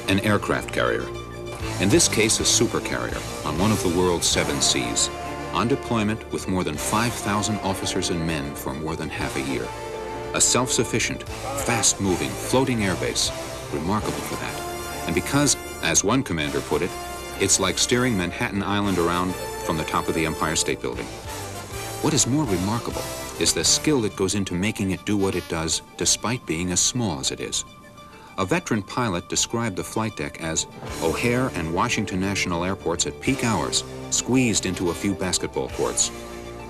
an aircraft carrier. In this case, a supercarrier on one of the world's 7 seas, on deployment with more than 5,000 officers and men for more than half a year. A self-sufficient, fast-moving, floating airbase, remarkable for that. And because, as one commander put it, it's like steering Manhattan Island around from the top of the Empire State Building. What is more remarkable is the skill that goes into making it do what it does, despite being as small as it is. A veteran pilot described the flight deck as O'Hare and Washington National Airports at peak hours, squeezed into a few basketball courts.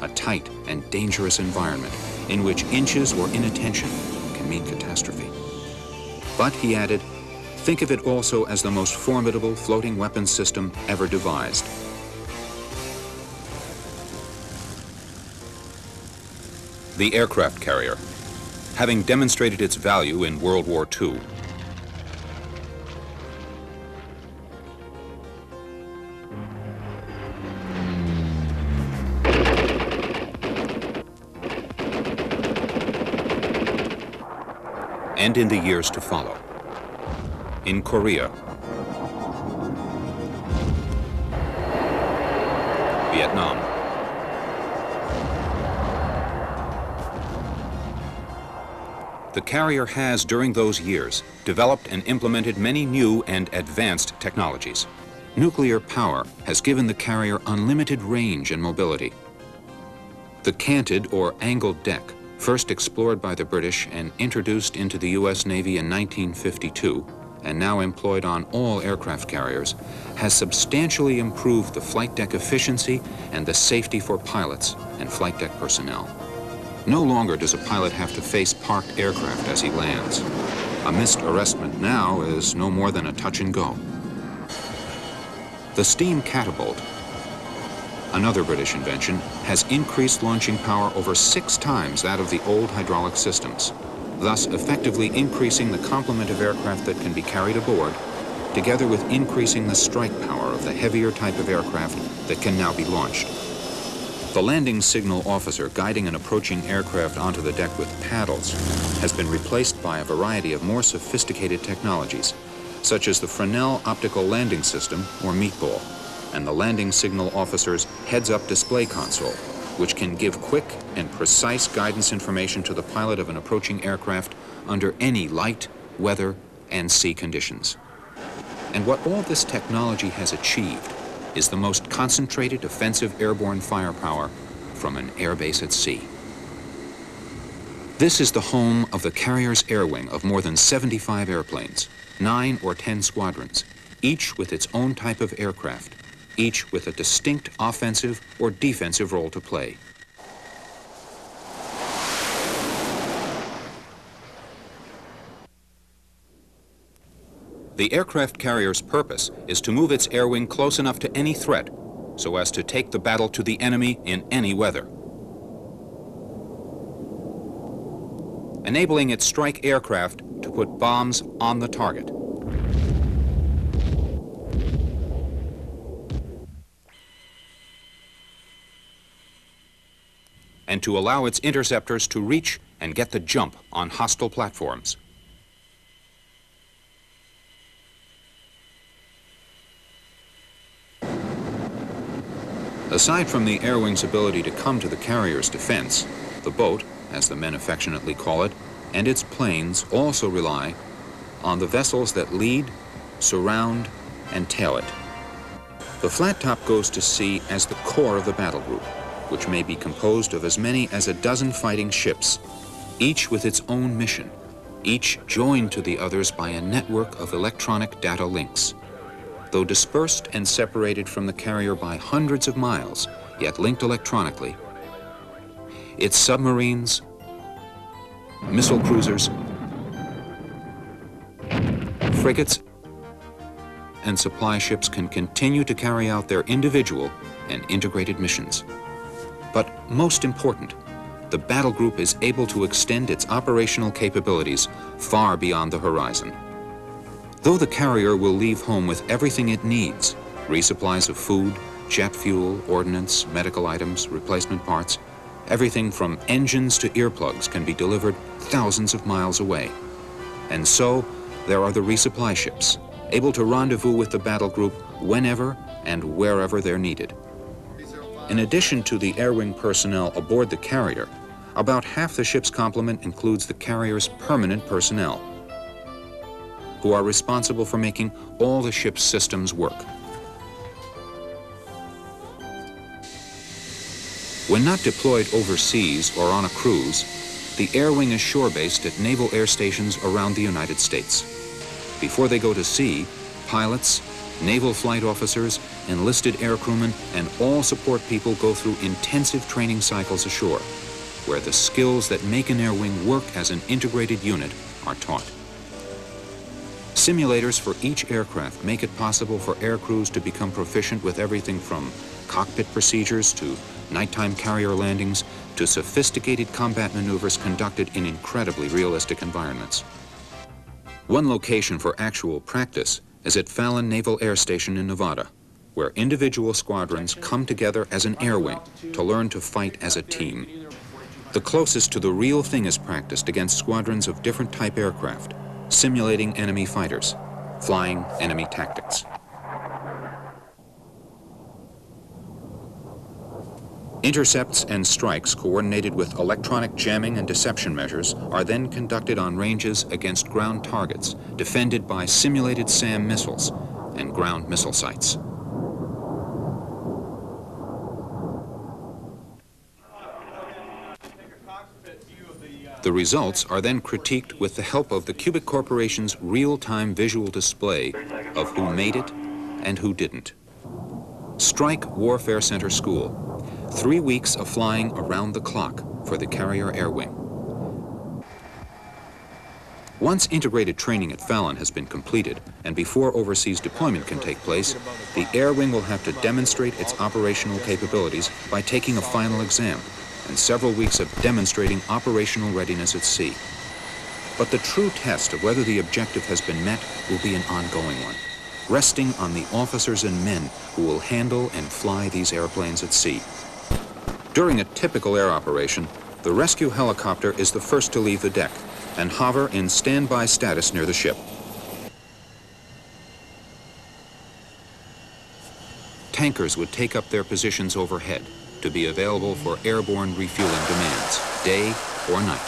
A tight and dangerous environment in which inches or inattention can mean catastrophe. But, he added, think of it also as the most formidable floating weapons system ever devised. The aircraft carrier, having demonstrated its value in World War II, and in the years to follow. In Korea, Vietnam, the carrier has, during those years, developed and implemented many new and advanced technologies. Nuclear power has given the carrier unlimited range and mobility. The canted or angled deck, first explored by the British and introduced into the U.S. Navy in 1952, and now employed on all aircraft carriers, has substantially improved the flight deck efficiency and the safety for pilots and flight deck personnel. No longer does a pilot have to face parked aircraft as he lands. A missed arrestment now is no more than a touch and go. The steam catapult, another British invention, has increased launching power over 6 times that of the old hydraulic systems, thus effectively increasing the complement of aircraft that can be carried aboard, together with increasing the strike power of the heavier type of aircraft that can now be launched. The landing signal officer guiding an approaching aircraft onto the deck with paddles has been replaced by a variety of more sophisticated technologies, such as the Fresnel optical landing system, or meatball, and the landing signal officer's heads-up display console, which can give quick and precise guidance information to the pilot of an approaching aircraft under any light, weather, and sea conditions. And what all this technology has achieved is the most concentrated offensive airborne firepower from an airbase at sea. This is the home of the carrier's air wing of more than 75 airplanes, 9 or 10 squadrons, each with its own type of aircraft, each with a distinct offensive or defensive role to play. The aircraft carrier's purpose is to move its air wing close enough to any threat so as to take the battle to the enemy in any weather, enabling its strike aircraft to put bombs on the target. And to allow its interceptors to reach and get the jump on hostile platforms. Aside from the air wing's ability to come to the carrier's defense, the boat, as the men affectionately call it, and its planes also rely on the vessels that lead, surround, and tail it. The flat top goes to sea as the core of the battle group, which may be composed of as many as a dozen fighting ships, each with its own mission, each joined to the others by a network of electronic data links. Though dispersed and separated from the carrier by hundreds of miles, yet linked electronically, its submarines, missile cruisers, frigates, and supply ships can continue to carry out their individual and integrated missions. But most important, the battle group is able to extend its operational capabilities far beyond the horizon. Though the carrier will leave home with everything it needs, resupplies of food, jet fuel, ordnance, medical items, replacement parts, everything from engines to earplugs can be delivered thousands of miles away. And so, there are the resupply ships, able to rendezvous with the battle group whenever and wherever they're needed. In addition to the air wing personnel aboard the carrier, about half the ship's complement includes the carrier's permanent personnel, who are responsible for making all the ship's systems work. When not deployed overseas or on a cruise, the air wing is shore-based at naval air stations around the United States. Before they go to sea, pilots, naval flight officers, enlisted air crewmen, and all support people go through intensive training cycles ashore, where the skills that make an air wing work as an integrated unit are taught. Simulators for each aircraft make it possible for air crews to become proficient with everything from cockpit procedures to nighttime carrier landings to sophisticated combat maneuvers conducted in incredibly realistic environments. One location for actual practice is at Fallon Naval Air Station in Nevada, where individual squadrons come together as an air wing to learn to fight as a team. The closest to the real thing is practiced against squadrons of different type aircraft, simulating enemy fighters, flying enemy tactics. Intercepts and strikes coordinated with electronic jamming and deception measures are then conducted on ranges against ground targets defended by simulated SAM missiles and ground missile sites. The results are then critiqued with the help of the Cubic Corporation's real-time visual display of who made it and who didn't. Strike Warfare Center School. 3 weeks of flying around the clock for the carrier air wing. Once integrated training at Fallon has been completed, and before overseas deployment can take place, the air wing will have to demonstrate its operational capabilities by taking a final exam and several weeks of demonstrating operational readiness at sea. But the true test of whether the objective has been met will be an ongoing one, resting on the officers and men who will handle and fly these airplanes at sea. During a typical air operation, the rescue helicopter is the first to leave the deck and hover in standby status near the ship. Tankers would take up their positions overhead to be available for airborne refueling demands, day or night.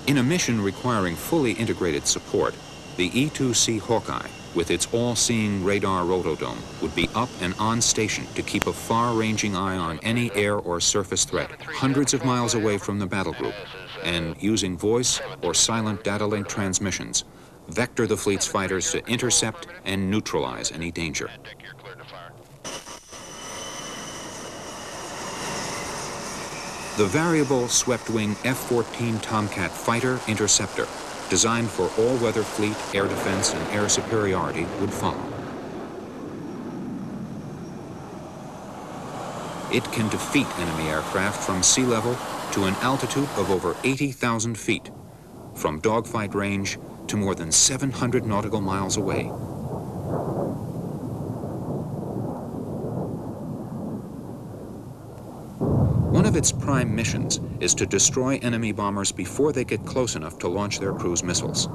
In a mission requiring fully integrated support, the E-2C Hawkeye, with its all-seeing radar rotodome, would be up and on station to keep a far-ranging eye on any air or surface threat hundreds of miles away from the battle group, and using voice or silent data link transmissions, vector the fleet's fighters to intercept and neutralize any danger. The variable swept-wing F-14 Tomcat fighter interceptor, designed for all-weather fleet, air defense, and air superiority, would follow. It can defeat enemy aircraft from sea level to an altitude of over 80,000 feet, from dogfight range to more than 700 nautical miles away. One of its prime missions is to destroy enemy bombers before they get close enough to launch their cruise missiles.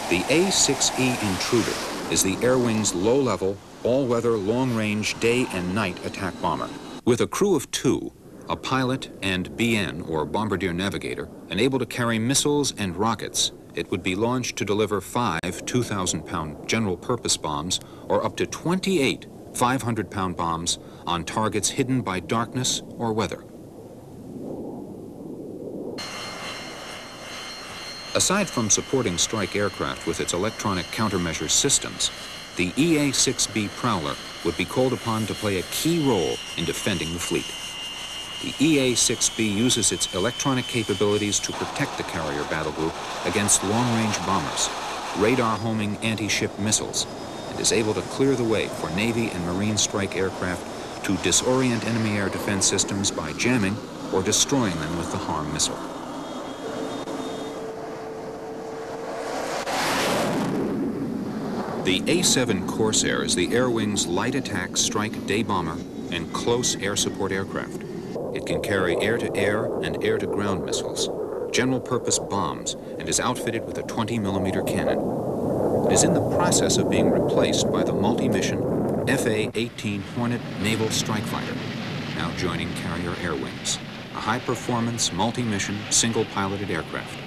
The A-6E Intruder is the Air Wing's low-level, all-weather, long-range, day and night attack bomber. With a crew of 2, a pilot and BN, or bombardier navigator, and able to carry missiles and rockets, it would be launched to deliver 5 2,000-pound general-purpose bombs or up to 28 500-pound bombs on targets hidden by darkness or weather. Aside from supporting strike aircraft with its electronic countermeasure systems, the EA-6B Prowler would be called upon to play a key role in defending the fleet. The EA-6B uses its electronic capabilities to protect the carrier battle group against long-range bombers, radar-homing anti-ship missiles, and is able to clear the way for Navy and Marine strike aircraft to disorient enemy air defense systems by jamming or destroying them with the HARM missile. The A-7 Corsair is the Air Wing's light attack strike day bomber and close air support aircraft. It can carry air-to-air and air-to-ground missiles, general-purpose bombs, and is outfitted with a 20-millimeter cannon. It is in the process of being replaced by the multi-mission FA-18 Hornet naval strike fighter, now joining carrier air wings, a high-performance, multi-mission, single-piloted aircraft.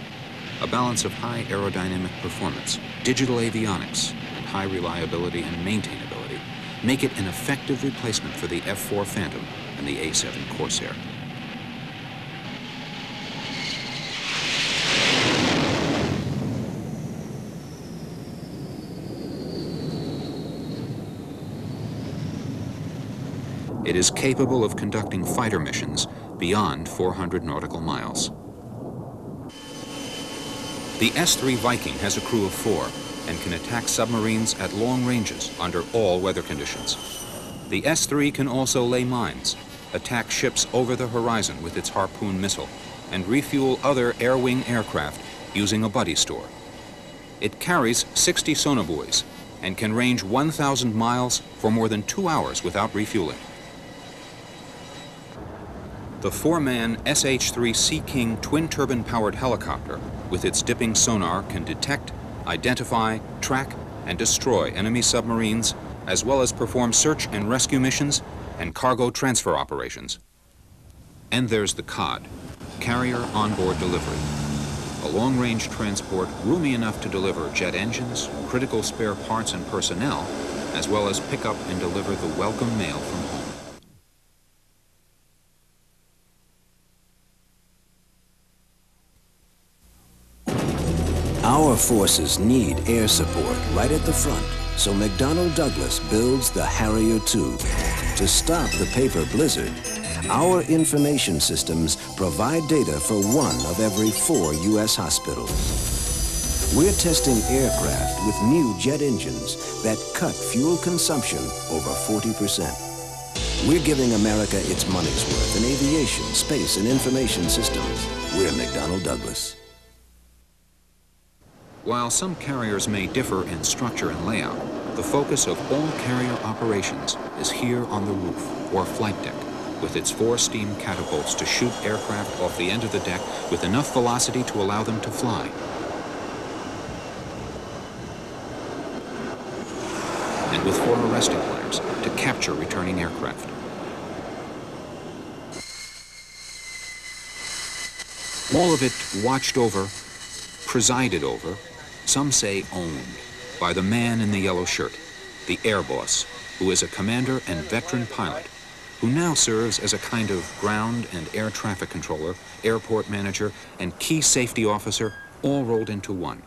A balance of high aerodynamic performance, digital avionics, and high reliability and maintainability make it an effective replacement for the F-4 Phantom and the A-7 Corsair. It is capable of conducting fighter missions beyond 400 nautical miles. The S-3 Viking has a crew of 4 and can attack submarines at long ranges under all weather conditions. The S-3 can also lay mines, attack ships over the horizon with its Harpoon missile, and refuel other air-wing aircraft using a buddy store. It carries 60 sonobuoys and can range 1,000 miles for more than 2 hours without refueling. The 4-man SH-3 Sea King twin-turbine-powered helicopter with its dipping sonar can detect, identify, track, and destroy enemy submarines, as well as perform search and rescue missions and cargo transfer operations. And there's the COD, Carrier Onboard Delivery, a long-range transport roomy enough to deliver jet engines, critical spare parts and personnel, as well as pick up and deliver the welcome mail from home. Our forces need air support right at the front, so McDonnell Douglas builds the Harrier II. To stop the paper blizzard, our information systems provide data for 1 of every 4 U.S. hospitals. We're testing aircraft with new jet engines that cut fuel consumption over 40%. We're giving America its money's worth in aviation, space, and information systems. We're McDonnell Douglas. While some carriers may differ in structure and layout, the focus of all carrier operations is here on the roof, or flight deck, with its 4 steam catapults to shoot aircraft off the end of the deck with enough velocity to allow them to fly. And with 4 arresting flares to capture returning aircraft. All of it watched over, presided over, some say owned, by the man in the yellow shirt, the air boss, who is a commander and veteran pilot, who now serves as a kind of ground and air traffic controller, airport manager, and key safety officer, all rolled into one.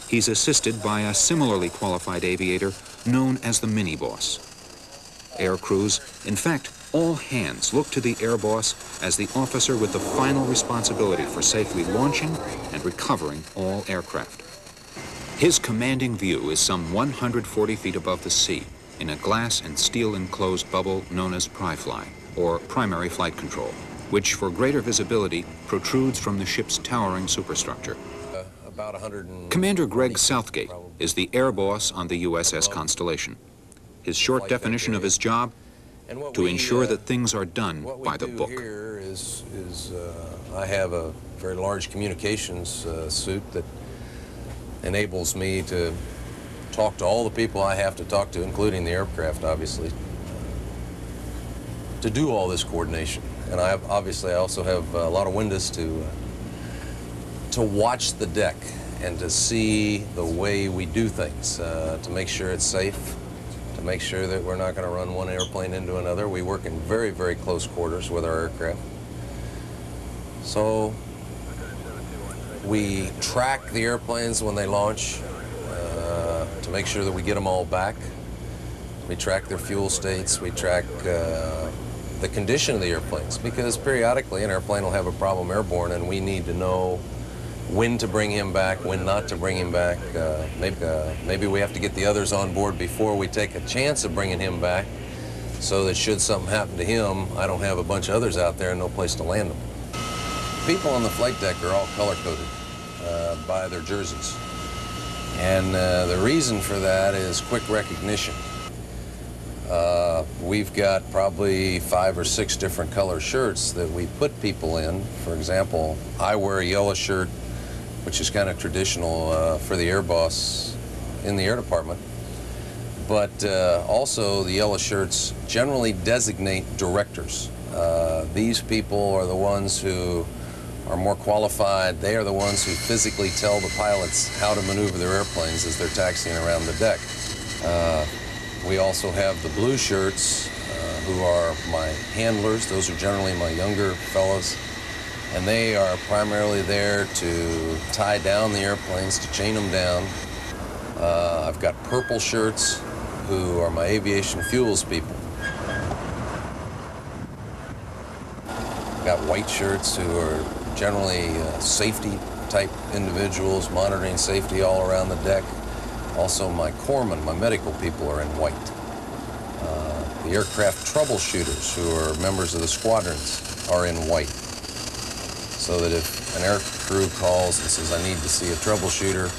He's assisted by a similarly qualified aviator known as the mini-boss. Air crews, in fact, all hands look to the air boss as the officer with the final responsibility for safely launching and recovering all aircraft. His commanding view is some 140 feet above the sea in a glass and steel enclosed bubble known as PRI-FLY, or primary flight control, which for greater visibility protrudes from the ship's towering superstructure. Commander Greg Southgate is the air boss on the USS Constellation. His short definition of his job: to ensure that things are done by the book. Here is I have a very large communications suit that enables me to talk to all the people I have to talk to, including the aircraft, obviously, to do all this coordination. And I also have a lot of windows to watch the deck and to see the way we do things, to make sure it's safe, to make sure that we're not going to run one airplane into another. We work in very, very close quarters with our aircraft. So we track the airplanes when they launch to make sure that we get them all back. We track their fuel states. We track the condition of the airplanes, because periodically an airplane will have a problem airborne and we need to know when to bring him back, when not to bring him back. Maybe we have to get the others on board before we take a chance of bringing him back, so that should something happen to him, I don't have a bunch of others out there and no place to land them. People on the flight deck are all color-coded by their jerseys. And the reason for that is quick recognition. We've got probably 5 or 6 different color shirts that we put people in. For example, I wear a yellow shirt, which is kind of traditional for the air boss in the air department. But also the yellow shirts generally designate directors. These people are the ones who are more qualified. They are the ones who physically tell the pilots how to maneuver their airplanes as they're taxiing around the deck. We also have the blue shirts, who are my handlers. Those are generally my younger fellows. And they are primarily there to tie down the airplanes, to chain them down. I've got purple shirts, who are my aviation fuels people. I've got white shirts, who are generally safety type individuals, monitoring safety all around the deck. Also my corpsmen, my medical people, are in white. The aircraft troubleshooters, who are members of the squadrons, are in white. So that if an air crew calls and says, I need to see a troubleshooter,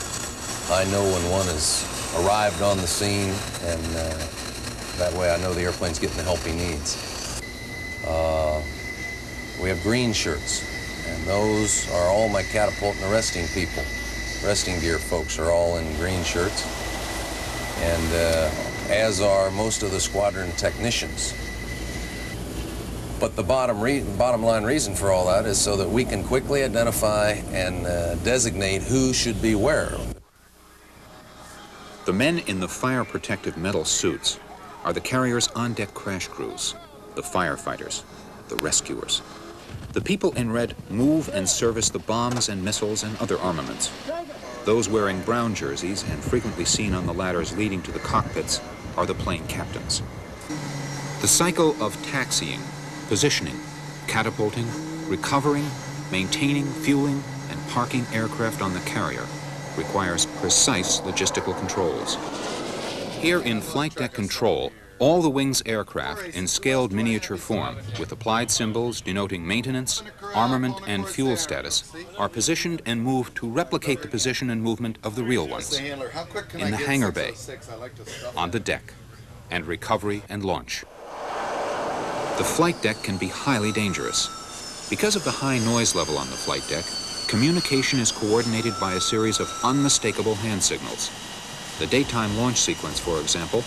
I know when one has arrived on the scene, and that way I know the airplane's getting the help he needs. We have green shirts, and those are all my catapult and arresting people. Resting gear folks are all in green shirts, and as are most of the squadron technicians. But the bottom line reason for all that is so that we can quickly identify and designate who should be where. The men in the fire-protective metal suits are the carrier's on-deck crash crews, the firefighters, the rescuers. The people in red move and service the bombs and missiles and other armaments. Those wearing brown jerseys and frequently seen on the ladders leading to the cockpits are the plane captains. The cycle of taxiing, positioning, catapulting, recovering, maintaining, fueling, and parking aircraft on the carrier requires precise logistical controls. Here in flight deck control, all the wing's aircraft in scaled miniature form, with applied symbols denoting maintenance, armament, and fuel status, are positioned and moved to replicate the position and movement of the real ones, in the hangar bay, on the deck, and recovery and launch. The flight deck can be highly dangerous. Because of the high noise level on the flight deck, communication is coordinated by a series of unmistakable hand signals. The daytime launch sequence, for example,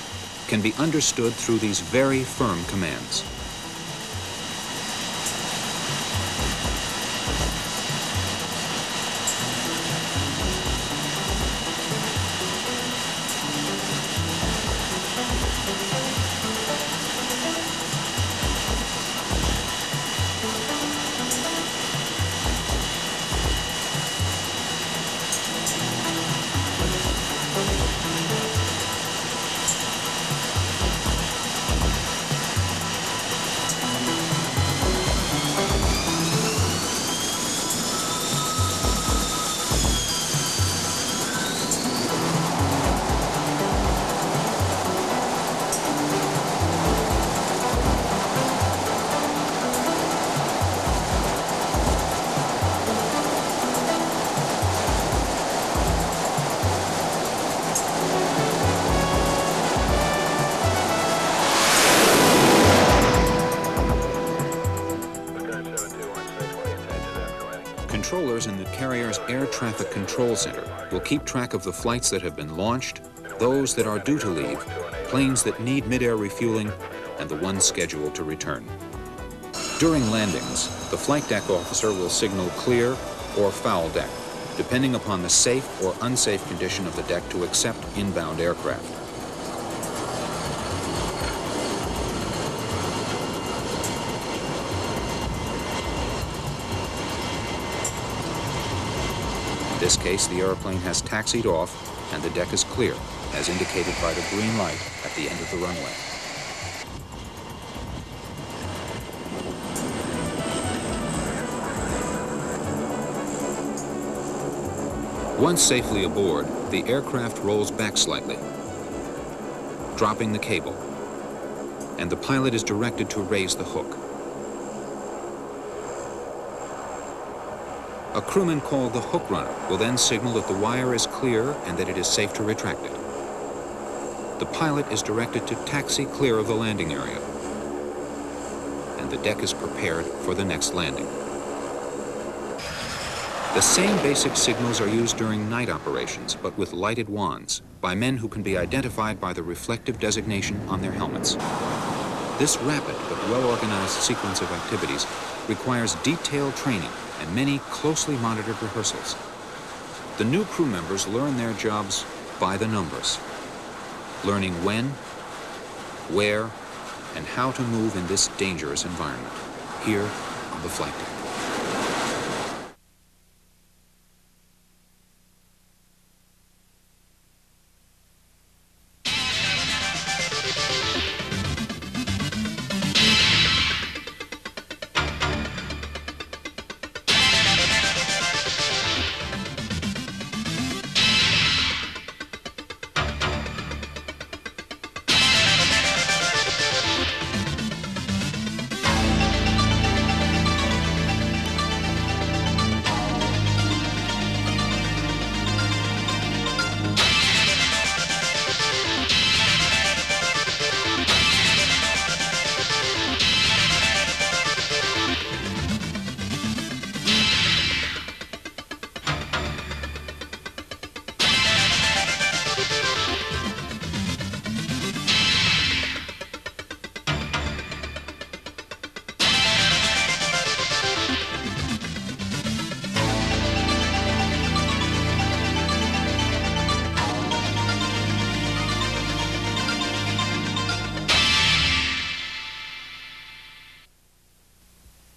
can be understood through these very firm commands. Controllers in the carrier's air traffic control center will keep track of the flights that have been launched, those that are due to leave, planes that need mid-air refueling, and the ones scheduled to return. During landings, the flight deck officer will signal clear or foul deck, depending upon the safe or unsafe condition of the deck to accept inbound aircraft. In this case, the airplane has taxied off and the deck is clear, as indicated by the green light at the end of the runway. Once safely aboard, the aircraft rolls back slightly, dropping the cable, and the pilot is directed to raise the hook. A crewman called the hook runner will then signal that the wire is clear and that it is safe to retract it. The pilot is directed to taxi clear of the landing area, and the deck is prepared for the next landing. The same basic signals are used during night operations, but with lighted wands, by men who can be identified by the reflective designation on their helmets. This rapid but well-organized sequence of activities requires detailed training and many closely monitored rehearsals. The new crew members learn their jobs by the numbers, learning when, where, and how to move in this dangerous environment, here on the flight deck.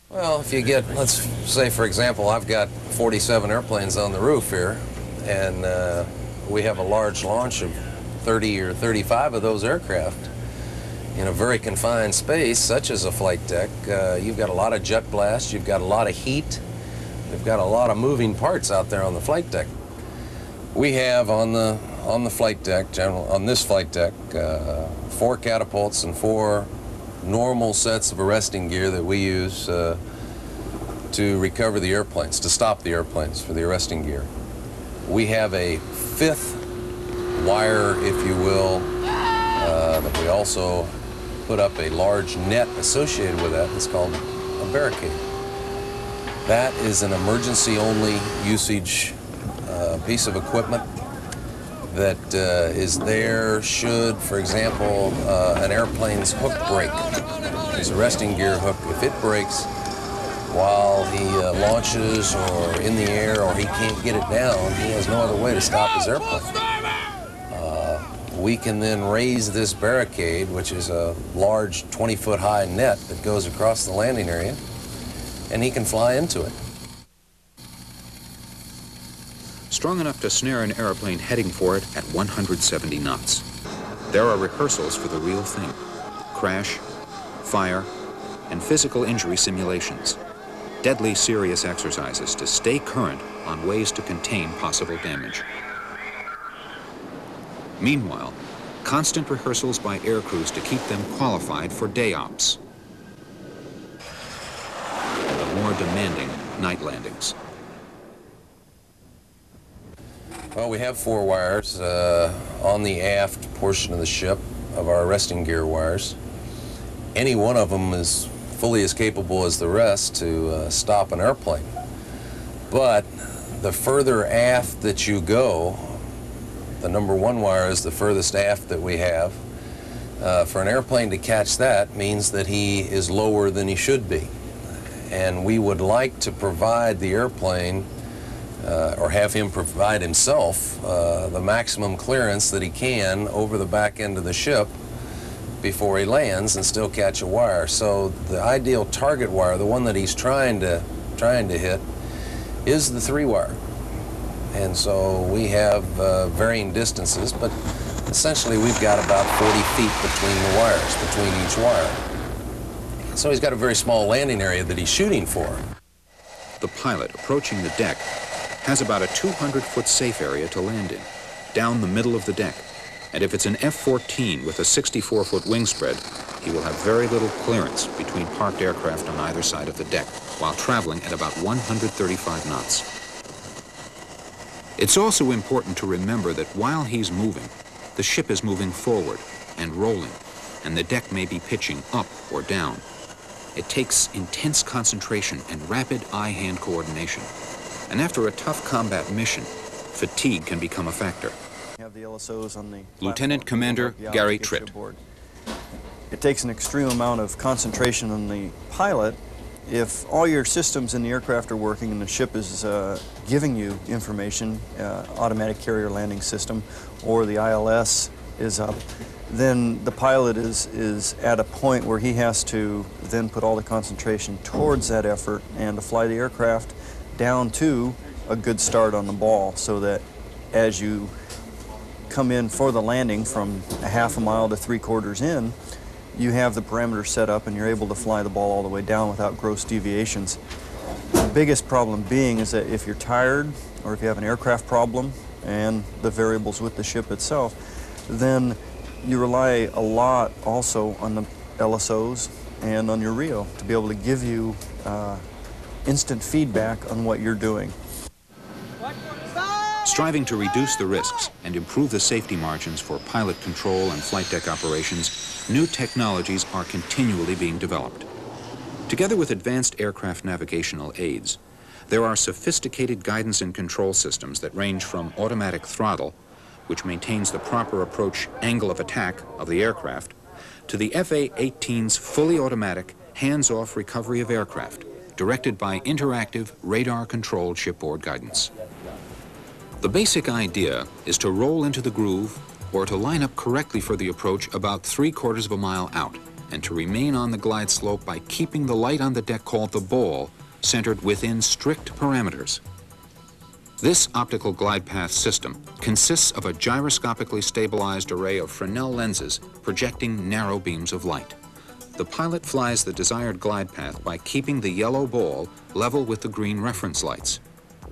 Well, if you get, let's say for example, I've got 47 airplanes on the roof here, and we have a large launch of 30 or 35 of those aircraft in a very confined space, such as a flight deck. You've got a lot of jet blast, you've got a lot of heat, you've got a lot of moving parts out there on the flight deck. We have on the flight deck, on this flight deck, 4 catapults and 4 normal sets of arresting gear that we use to recover the airplanes, to stop the airplanes for the arresting gear. We have a 5th wire, if you will, that we also put up a large net associated with that. It's called a barricade. That is an emergency-only usage piece of equipment that is there should, for example, an airplane's hook break. His arresting gear hook, if it breaks while he launches or in the air or he can't get it down, he has no other way to stop his airplane. We can then raise this barricade, which is a large 20-foot high net that goes across the landing area, and he can fly into it. Strong enough to snare an airplane heading for it at 170 knots. There are rehearsals for the real thing: crash, fire, and physical injury simulations. Deadly serious exercises to stay current on ways to contain possible damage. Meanwhile, constant rehearsals by air crews to keep them qualified for day ops and the more demanding night landings. Well, we have 4 wires on the aft portion of the ship, of our arresting gear wires. Any one of them is fully as capable as the rest to stop an airplane. But the further aft that you go, the number 1 wire is the furthest aft that we have. For an airplane to catch that means that he is lower than he should be. And we would like to provide the airplane or have him provide himself the maximum clearance that he can over the back end of the ship before he lands and still catch a wire. So the ideal target wire, the one that he's trying to hit, is the 3 wire. And so we have varying distances, but essentially we've got about 40 feet between the wires, between each wire. So he's got a very small landing area that he's shooting for. The pilot approaching the deck has about a 200-foot safe area to land in, down the middle of the deck, And if it's an F-14 with a 64-foot wingspread, he will have very little clearance between parked aircraft on either side of the deck while traveling at about 135 knots. It's also important to remember that while he's moving, the ship is moving forward and rolling, and the deck may be pitching up or down. It takes intense concentration and rapid eye-hand coordination. And after a tough combat mission, fatigue can become a factor. Have the LSOs on the Lieutenant Commander Gary Tritt. It takes an extreme amount of concentration on the pilot. If all your systems in the aircraft are working and the ship is giving you information, automatic carrier landing system, or the ILS is up, then the pilot is at a point where he has to then put all the concentration towards that effort and to fly the aircraft down to a good start on the ball, so that as you come in for the landing from a half a mile to 3/4 in, you have the parameters set up and you're able to fly the ball all the way down without gross deviations. The biggest problem being is that if you're tired or if you have an aircraft problem and the variables with the ship itself, then you rely a lot also on the LSOs and on your RIO to be able to give you instant feedback on what you're doing. Striving to reduce the risks and improve the safety margins for pilot control and flight deck operations, new technologies are continually being developed. Together with advanced aircraft navigational aids, there are sophisticated guidance and control systems that range from automatic throttle, which maintains the proper approach angle of attack of the aircraft, to the FA-18's fully automatic hands-off recovery of aircraft, directed by interactive radar-controlled shipboard guidance. The basic idea is to roll into the groove or to line up correctly for the approach about 3/4 of a mile out, and to remain on the glide slope by keeping the light on the deck called the ball centered within strict parameters. This optical glide path system consists of a gyroscopically stabilized array of Fresnel lenses projecting narrow beams of light. The pilot flies the desired glide path by keeping the yellow ball level with the green reference lights.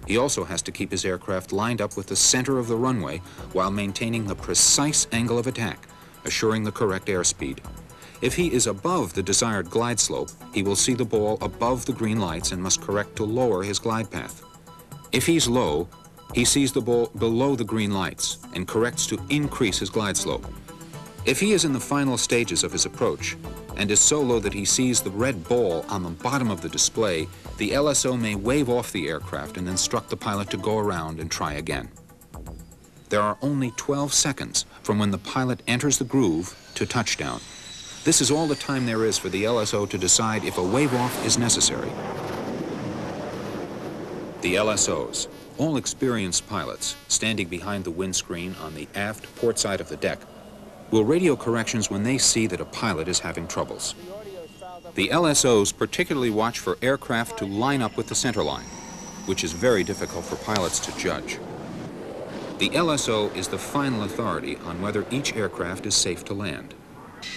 He also has to keep his aircraft lined up with the center of the runway while maintaining the precise angle of attack, assuring the correct airspeed. If he is above the desired glide slope, he will see the ball above the green lights and must correct to lower his glide path. If he's low, he sees the ball below the green lights and corrects to increase his glide slope. If he is in the final stages of his approach and is so low that he sees the red ball on the bottom of the display, the LSO may wave off the aircraft and instruct the pilot to go around and try again. There are only 12 seconds from when the pilot enters the groove to touchdown. This is all the time there is for the LSO to decide if a wave-off is necessary. The LSOs, all experienced pilots standing behind the windscreen on the aft port side of the deck, will radio corrections when they see that a pilot is having troubles. The LSOs particularly watch for aircraft to line up with the center line, which is very difficult for pilots to judge. The LSO is the final authority on whether each aircraft is safe to land.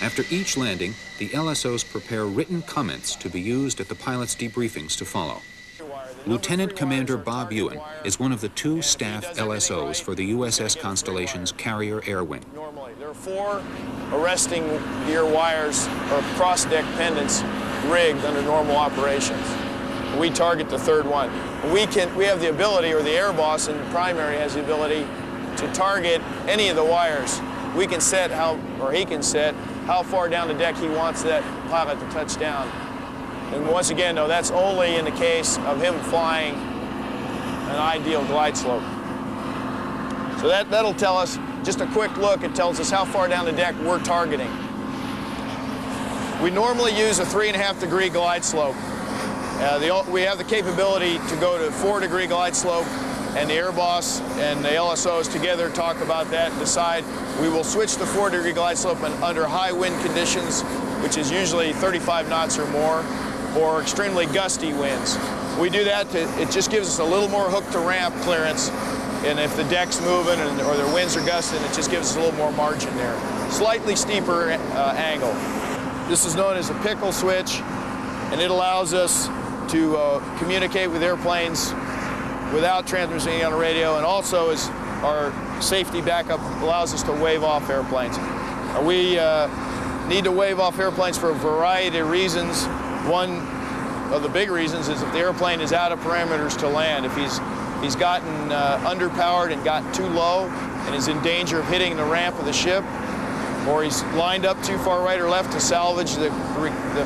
After each landing, the LSOs prepare written comments to be used at the pilots' debriefings to follow. Lieutenant Commander Bob Ewan is one of the 2 staff LSOs for the USS Constellation's Carrier Air Wing. There are 4 arresting gear wires or cross-deck pendants rigged under normal operations. We target the 3rd one. We have the ability, or the air boss in the primary has the ability to target any of the wires. We can set he can set how far down the deck he wants that pilot to touch down. And once again, though, that's only in the case of him flying an ideal glide slope. So that'll tell us, just a quick look, it tells us how far down the deck we're targeting. We normally use a 3.5-degree glide slope. We have the capability to go to 4-degree glide slope, and the air boss and the LSOs together talk about that and decide we will switch to 4-degree glide slope under high wind conditions, which is usually 35 knots or more, or extremely gusty winds. We do that it just gives us a little more hook to ramp clearance, and if the deck's moving or the winds are gusting, it just gives us a little more margin there. Slightly steeper angle. This is known as a pickle switch, and it allows us to communicate with airplanes without transmitting on the radio, and also is our safety backup allows us to wave off airplanes. We need to wave off airplanes for a variety of reasons. One of the big reasons is if the airplane is out of parameters to land. If he's gotten underpowered and gotten too low and is in danger of hitting the ramp of the ship, or he's lined up too far right or left to salvage the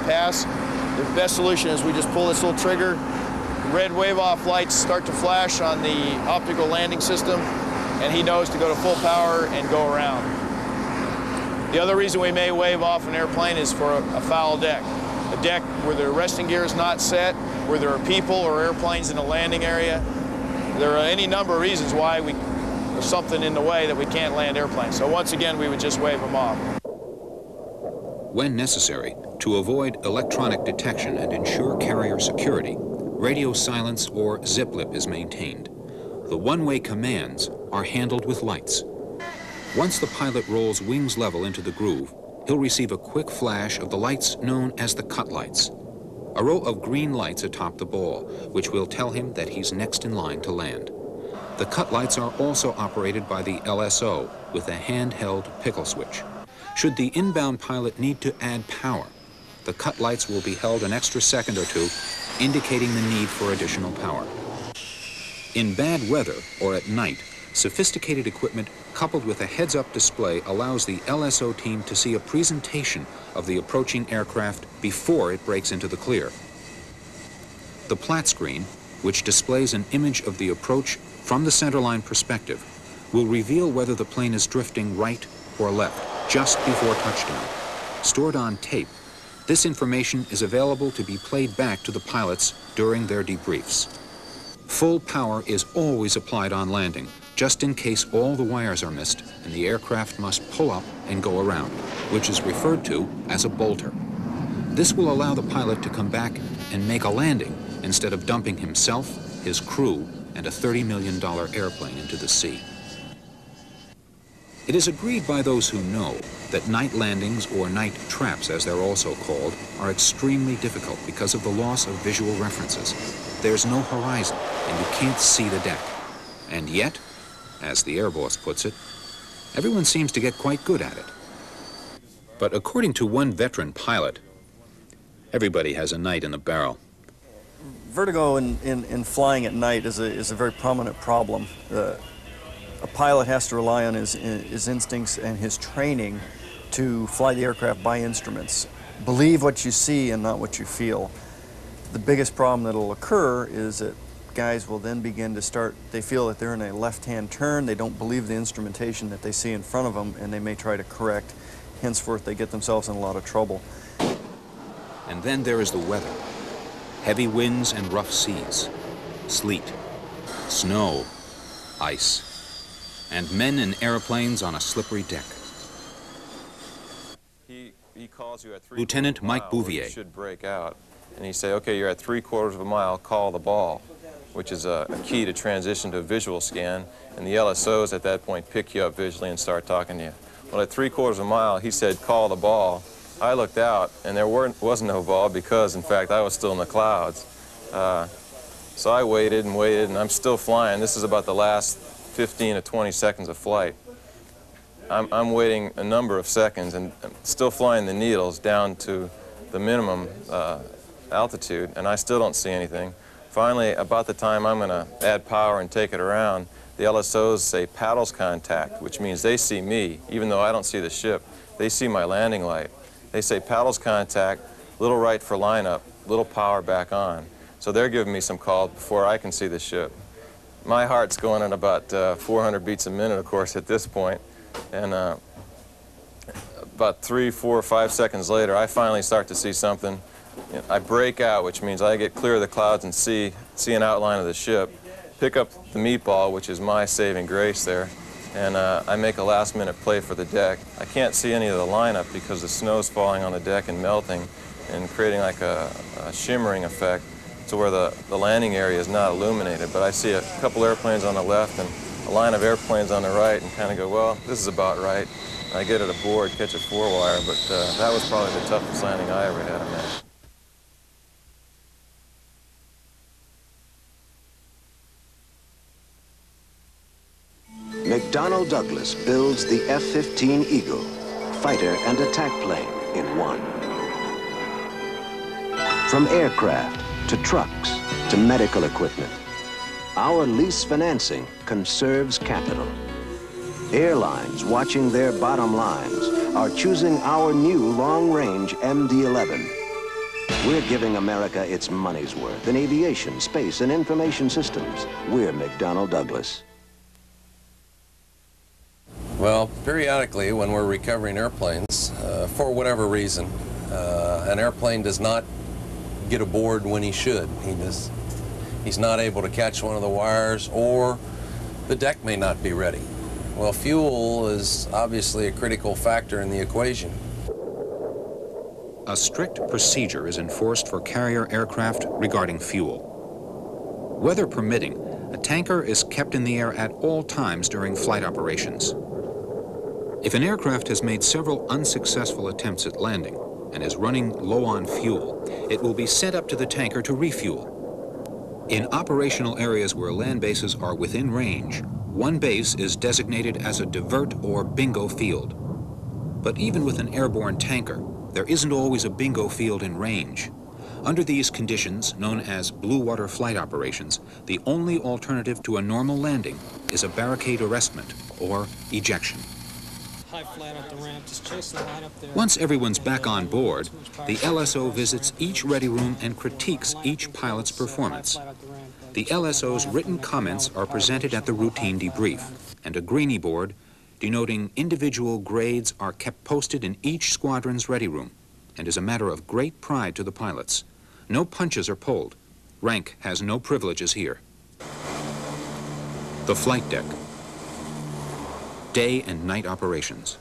pass, the best solution is we just pull this little trigger, red wave-off lights start to flash on the optical landing system, and he knows to go to full power and go around. The other reason we may wave off an airplane is for a foul deck. A deck where the resting gear is not set, where there are people or airplanes in the landing area. There are any number of reasons why there's something in the way that we can't land airplanes. So once again, we would just wave them off. When necessary, to avoid electronic detection and ensure carrier security, radio silence or zip-lip is maintained. The one-way commands are handled with lights. Once the pilot rolls wings level into the groove, he'll receive a quick flash of the lights known as the cut lights, a row of green lights atop the ball, which will tell him that he's next in line to land. The cut lights are also operated by the LSO with a handheld pickle switch. Should the inbound pilot need to add power, the cut lights will be held an extra second or two, indicating the need for additional power. In bad weather or at night, sophisticated equipment coupled with a heads-up display allows the LSO team to see a presentation of the approaching aircraft before it breaks into the clear. The plat screen, which displays an image of the approach from the centerline perspective, will reveal whether the plane is drifting right or left just before touchdown. Stored on tape, this information is available to be played back to the pilots during their debriefs. Full power is always applied on landing, just in case all the wires are missed and the aircraft must pull up and go around, which is referred to as a bolter. This will allow the pilot to come back and make a landing instead of dumping himself, his crew, and a $30 million airplane into the sea. It is agreed by those who know that night landings, or night traps as they're also called, are extremely difficult because of the loss of visual references. There's no horizon and you can't see the deck. And yet, as the air boss puts it, everyone seems to get quite good at it. But according to one veteran pilot, everybody has a night in the barrel. Vertigo in flying at night is a very prominent problem. A pilot has to rely on his instincts and his training to fly the aircraft by instruments. Believe what you see and not what you feel. The biggest problem that will occur is that guys will then begin to they feel that they're in a left-hand turn, they don't believe the instrumentation that they see in front of them, and they may try to correct. Henceforth, they get themselves in a lot of trouble. And then there is the weather. Heavy winds and rough seas, sleet, snow, ice, and men in airplanes on a slippery deck. He calls you at 3/4 Lieutenant Mike mile, Bouvier. you should break out, and he say, okay, you're at 3/4 of a mile, call the ball, which is a key to transition to a visual scan, and the LSOs at that point pick you up visually and start talking to you. Well, at 3/4 of a mile, he said, call the ball. I looked out, and there wasn't no ball because, in fact, I was still in the clouds. So I waited and waited, and I'm still flying. This is about the last 15 to 20 seconds of flight. I'm waiting a number of seconds and I'm still flying the needles down to the minimum altitude, and I still don't see anything. Finally, about the time I'm going to add power and take it around, the LSOs say paddles contact, which means they see me, even though I don't see the ship. They see my landing light. They say paddles contact, little right for lineup, little power back on. So they're giving me some call before I can see the ship. My heart's going at about 400 beats a minute, of course, at this point. And about 3, 4, 5 seconds later, I finally start to see something. I break out, which means I get clear of the clouds and see an outline of the ship, pick up the meatball, which is my saving grace there, and I make a last-minute play for the deck. I can't see any of the lineup because the snow's falling on the deck and melting and creating like a shimmering effect to where the landing area is not illuminated. But I see a couple airplanes on the left and a line of airplanes on the right and kind of go, well, this is about right. And I get it aboard, catch a 4-wire, but that was probably the toughest landing I ever had on that. McDonnell Douglas builds the F-15 Eagle, fighter and attack plane in one. From aircraft to trucks to medical equipment, our lease financing conserves capital. Airlines watching their bottom lines are choosing our new long-range MD-11. We're giving America its money's worth in aviation, space, and information systems. We're McDonnell Douglas. Well, periodically when we're recovering airplanes, for whatever reason, an airplane does not get aboard when he should. He's not able to catch one of the wires, or the deck may not be ready. Well, fuel is obviously a critical factor in the equation. A strict procedure is enforced for carrier aircraft regarding fuel. Weather permitting, a tanker is kept in the air at all times during flight operations. If an aircraft has made several unsuccessful attempts at landing and is running low on fuel, it will be sent up to the tanker to refuel. In operational areas where land bases are within range, one base is designated as a divert or bingo field. But even with an airborne tanker, there isn't always a bingo field in range. Under these conditions, known as blue water flight operations, the only alternative to a normal landing is a barricade arrestment or ejection. Once everyone's back on board, the LSO visits each ready room and critiques each pilot's performance. The LSO's written comments are presented at the routine debrief, and a greenie board denoting individual grades are kept posted in each squadron's ready room, and is a matter of great pride to the pilots. No punches are pulled. Rank has no privileges here. The flight deck. Day and night operations.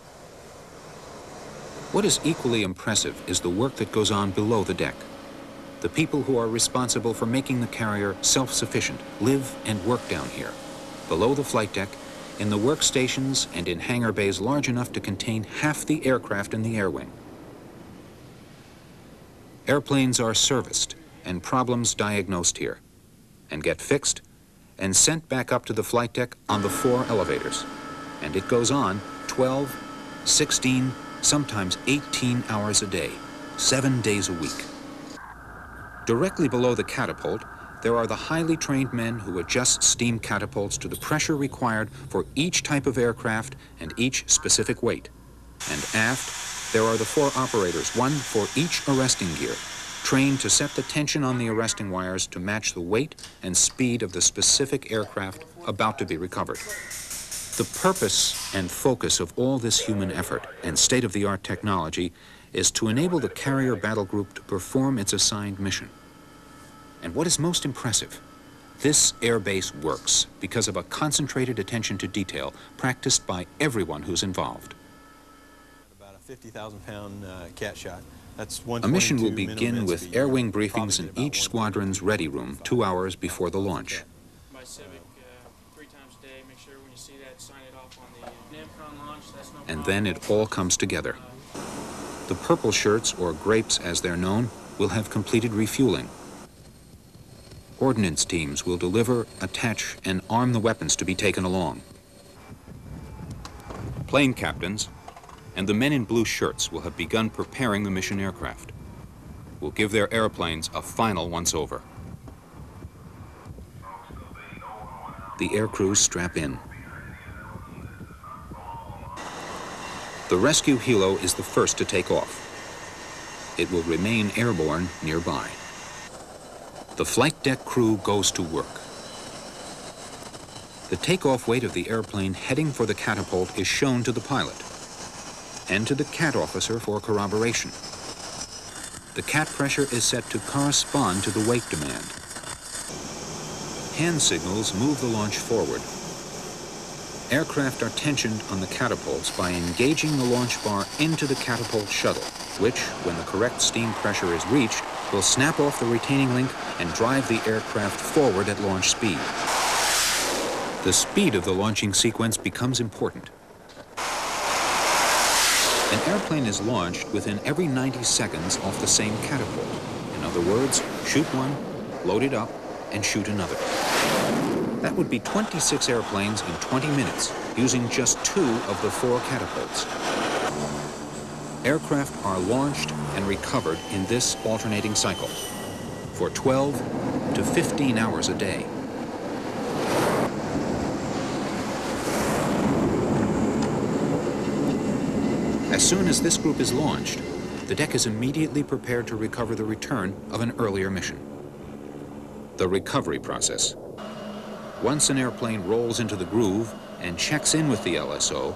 What is equally impressive is the work that goes on below the deck. The people who are responsible for making the carrier self-sufficient live and work down here, below the flight deck, in the workstations and in hangar bays large enough to contain half the aircraft in the air wing. Airplanes are serviced and problems diagnosed here, and get fixed and sent back up to the flight deck on the 4 elevators. And it goes on 12, 16, sometimes 18 hours a day, 7 days a week. Directly below the catapult, there are the highly trained men who adjust steam catapults to the pressure required for each type of aircraft and each specific weight. And aft, there are the 4 operators, one for each arresting gear, trained to set the tension on the arresting wires to match the weight and speed of the specific aircraft about to be recovered. The purpose and focus of all this human effort and state-of-the-art technology is to enable the carrier battle group to perform its assigned mission. And what is most impressive, this airbase works because of a concentrated attention to detail practiced by everyone who's involved. About a 50,000-pound cat shot. That's a mission will begin with air wing briefings in each squadron's ready room 2 hours before the launch. By Civic 3 times a day. Make sure when you see that, sign it off on the NAMCON launch. That's no problem. And then it all comes together. The purple shirts, or grapes as they're known, will have completed refueling. Ordnance teams will deliver, attach, and arm the weapons to be taken along. Plane captains and the men in blue shirts will have begun preparing the mission aircraft. Will give their airplanes a final once-over. The air crews strap in. The rescue helo is the first to take off. It will remain airborne nearby. The flight deck crew goes to work. The takeoff weight of the airplane heading for the catapult is shown to the pilot and to the CAT officer for corroboration. The CAT pressure is set to correspond to the weight demand. Hand signals move the launch forward. Aircraft are tensioned on the catapults by engaging the launch bar into the catapult shuttle, which, when the correct steam pressure is reached, will snap off the retaining link and drive the aircraft forward at launch speed. The speed of the launching sequence becomes important. An airplane is launched within every 90 seconds off the same catapult. In other words, shoot one, load it up, and shoot another. That would be 26 airplanes in 20 minutes. using just 2 of the 4 catapults. Aircraft are launched and recovered in this alternating cycle for 12 to 15 hours a day. As soon as this group is launched, the deck is immediately prepared to recover the return of an earlier mission. The recovery process. Once an airplane rolls into the groove and checks in with the LSO,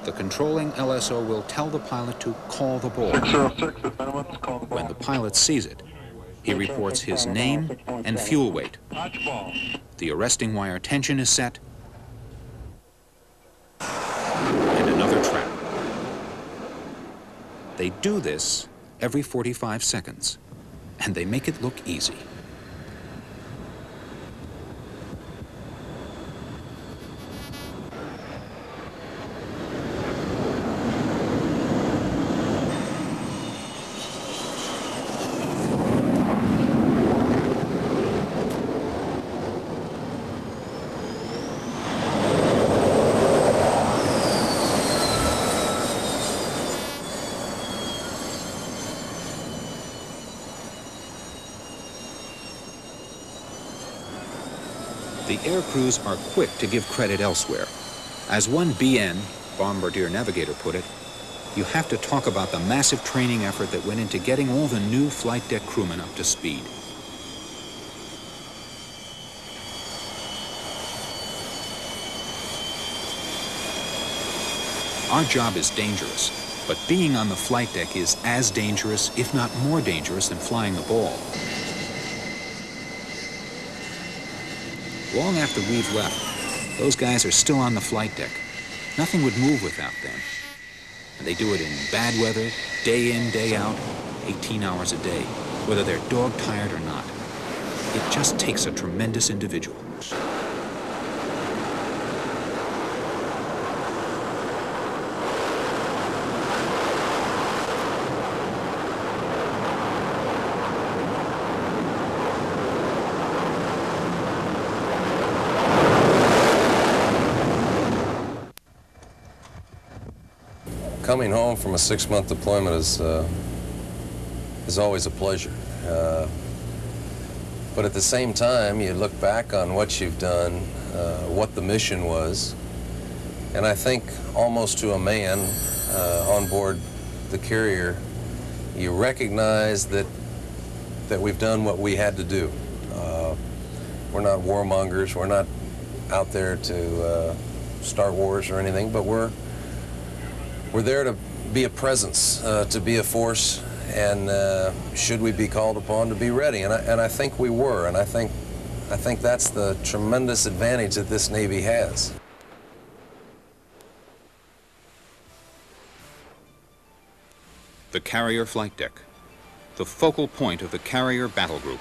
the controlling LSO will tell the pilot to call the ball. When the pilot sees it, he reports his name and fuel weight. The arresting wire tension is set, and another trap. They do this every 45 seconds, and they make it look easy. The air crews are quick to give credit elsewhere. As one BN, Bombardier Navigator, put it, you have to talk about the massive training effort that went into getting all the new flight deck crewmen up to speed. Our job is dangerous, but being on the flight deck is as dangerous, if not more dangerous, than flying the ball. Long after we've left, those guys are still on the flight deck. Nothing would move without them. And they do it in bad weather, day in, day out, 18 hours a day, whether they're dog-tired or not. It just takes a tremendous individual. Coming home from a 6-month deployment is always a pleasure. But at the same time, you look back on what you've done, what the mission was, and I think almost to a man on board the carrier, you recognize that we've done what we had to do. We're not warmongers, we're not out there to start wars or anything, but we're there to be a presence, to be a force, and should we be called upon, to be ready. And I think we were, and I think that's the tremendous advantage that this Navy has. The carrier flight deck, the focal point of the carrier battle group.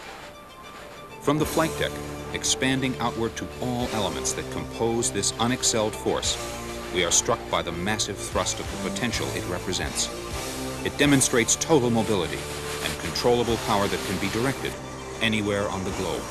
From the flight deck, expanding outward to all elements that compose this unexcelled force, we are struck by the massive thrust of the potential it represents. It demonstrates total mobility and controllable power that can be directed anywhere on the globe.